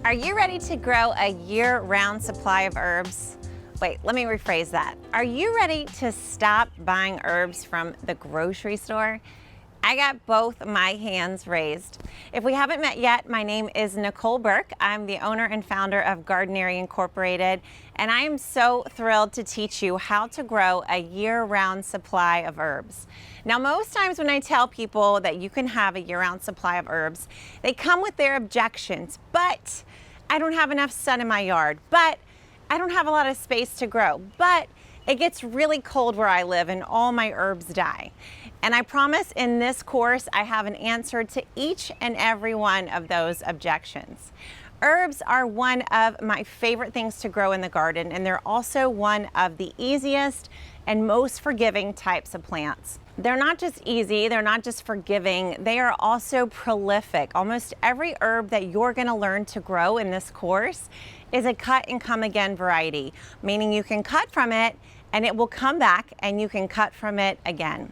Are you ready to grow a year-round supply of herbs? Wait, let me rephrase that. Are you ready to stop buying herbs from the grocery store? I got both my hands raised. If we haven't met yet, my name is Nicole Burke. I'm the owner and founder of Gardenary Incorporated, and I am so thrilled to teach you how to grow a year-round supply of herbs. Now, most times when I tell people that you can have a year-round supply of herbs, they come with their objections, but I don't have enough sun in my yard, but I don't have a lot of space to grow, but it gets really cold where I live and all my herbs die. And I promise in this course, I have an answer to each and every one of those objections. Herbs are one of my favorite things to grow in the garden, and they're also one of the easiest and most forgiving types of plants. They're not just easy, they're not just forgiving, they are also prolific. Almost every herb that you're gonna learn to grow in this course is a cut and come again variety, meaning you can cut from it and it will come back and you can cut from it again.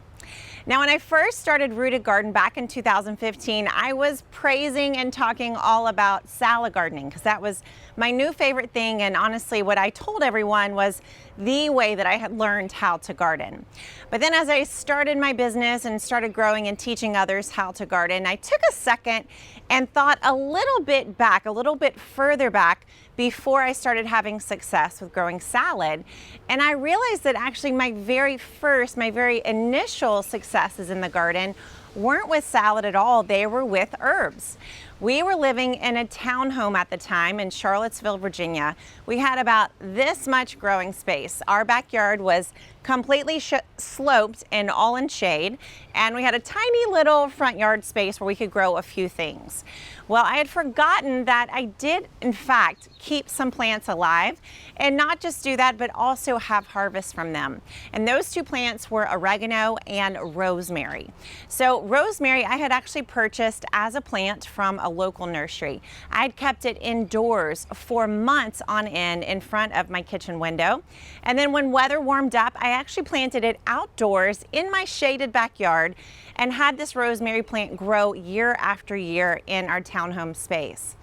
Now, when I first started Rooted Garden back in 2015, I was praising and talking all about salad gardening because that was my new favorite thing, and honestly what I told everyone was the way that I had learned how to garden. But then as I started my business and started growing and teaching others how to garden, I took a second and thought a little bit back, a little bit further back before I started having success with growing salad. And I realized that actually my very initial successes in the garden weren't with salad at all, they were with herbs. We were living in a townhome at the time in Charlottesville, Virginia. We had about this much growing space. Our backyard was completely sloped and all in shade, and we had a tiny little front yard space where we could grow a few things. Well, I had forgotten that I did, in fact, keep some plants alive, and not just do that, but also have harvest from them. And those two plants were oregano and rosemary. So rosemary I had actually purchased as a plant from a local nursery. I had kept it indoors for months on end in front of my kitchen window. And then when weather warmed up, I actually planted it outdoors in my shaded backyard and had this rosemary plant grow year after year in our townhome space.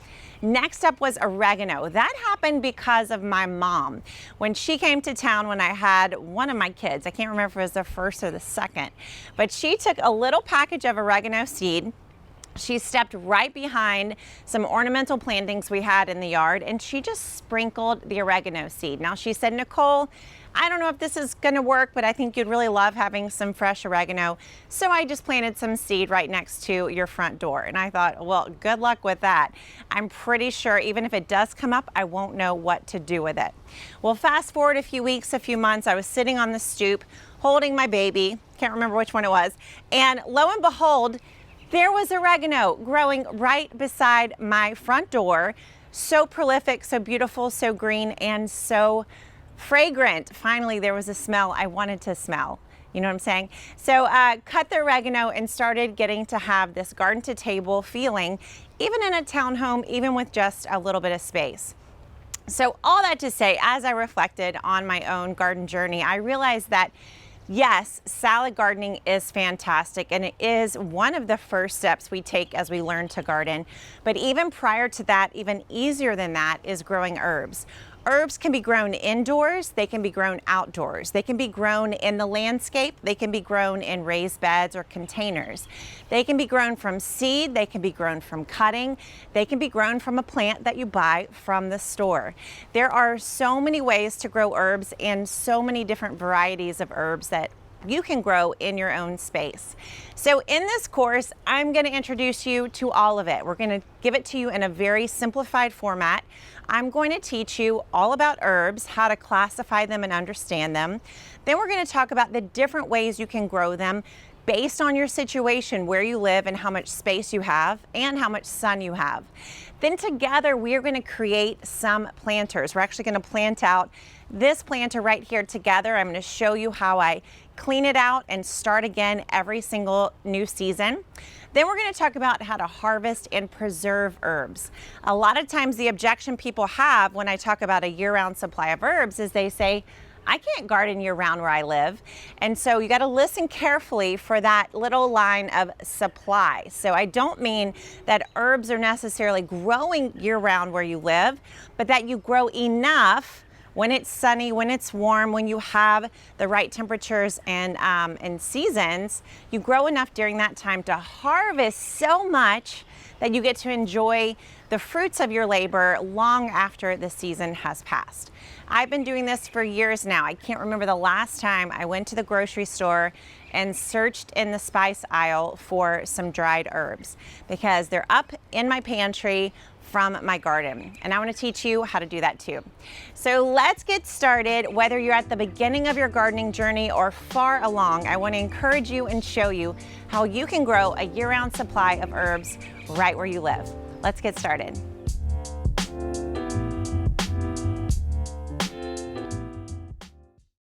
Next up was oregano. That happened because of my mom. When she came to town when I had one of my kids, I can't remember if it was the first or the second, but she took a little package of oregano seed. She stepped right behind some ornamental plantings we had in the yard, and she just sprinkled the oregano seed. Now she said, Nicole, I don't know if this is gonna work, but I think you'd really love having some fresh oregano. So I just planted some seed right next to your front door. And I thought, well, good luck with that. I'm pretty sure even if it does come up, I won't know what to do with it. Well, fast forward a few weeks, a few months, I was sitting on the stoop holding my baby, can't remember which one it was, and lo and behold, there was oregano growing right beside my front door. So prolific, so beautiful, so green, and so fragrant. Finally, there was a smell I wanted to smell. You know what I'm saying? So cut the oregano and started getting to have this garden to table feeling, even in a townhome, even with just a little bit of space. So all that to say, as I reflected on my own garden journey, I realized that yes, salad gardening is fantastic, and it is one of the first steps we take as we learn to garden. But even prior to that, even easier than that, is growing herbs. Herbs can be grown indoors, they can be grown outdoors, they can be grown in the landscape, they can be grown in raised beds or containers. They can be grown from seed, they can be grown from cutting, they can be grown from a plant that you buy from the store. There are so many ways to grow herbs and so many different varieties of herbs that you can grow in your own space. So in this course, I'm going to introduce you to all of it. We're going to give it to you in a very simplified format. I'm going to teach you all about herbs, how to classify them and understand them. Then we're going to talk about the different ways you can grow them based on your situation, where you live and how much space you have and how much sun you have. Then together we are going to create some planters. We're actually going to plant out this planter right here together. I'm going to show you how I clean it out and start again every single new season. Then we're going to talk about how to harvest and preserve herbs. A lot of times the objection people have when I talk about a year-round supply of herbs is they say, I can't garden year round where I live. And so you got to listen carefully for that little line of supply. So I don't mean that herbs are necessarily growing year round where you live, but that you grow enough when it's sunny, when it's warm, when you have the right temperatures and seasons, you grow enough during that time to harvest so much that you get to enjoy the fruits of your labor long after the season has passed. I've been doing this for years now. I can't remember the last time I went to the grocery store and searched in the spice aisle for some dried herbs, because they're up in my pantry from my garden, and I want to teach you how to do that too. So let's get started. Whether you're at the beginning of your gardening journey or far along, I want to encourage you and show you how you can grow a year-round supply of herbs right where you live. Let's get started.